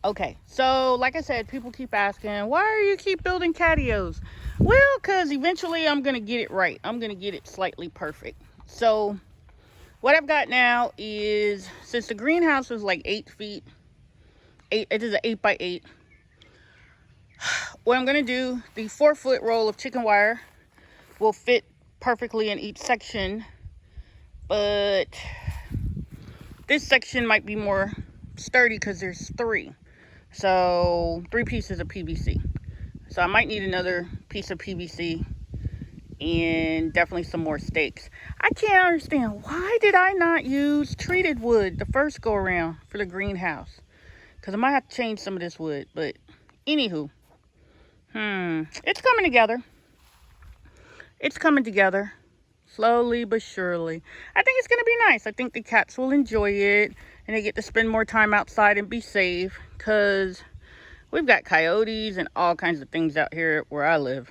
Okay, so like I said, people keep asking, why are you keep building catios? Well, because eventually I'm going to get it right. I'm going to get it slightly perfect. So what I've got now is, since the greenhouse is like 8 feet, it is an 8 by 8. What I'm going to do, the 4-foot roll of chicken wire will fit perfectly in each section, but this section might be more sturdy because there's 3. So 3 pieces of PVC. So I might need another piece of PVC and definitely some more stakes. I can't understand, why did I not use treated wood the first go around for the greenhouse? Because I might have to change some of this wood. But anywho, it's coming together. It's coming together. Slowly but surely. I think it's going to be nice. I think the cats will enjoy it. And they get to spend more time outside and be safe. Because we've got coyotes and all kinds of things out here where I live.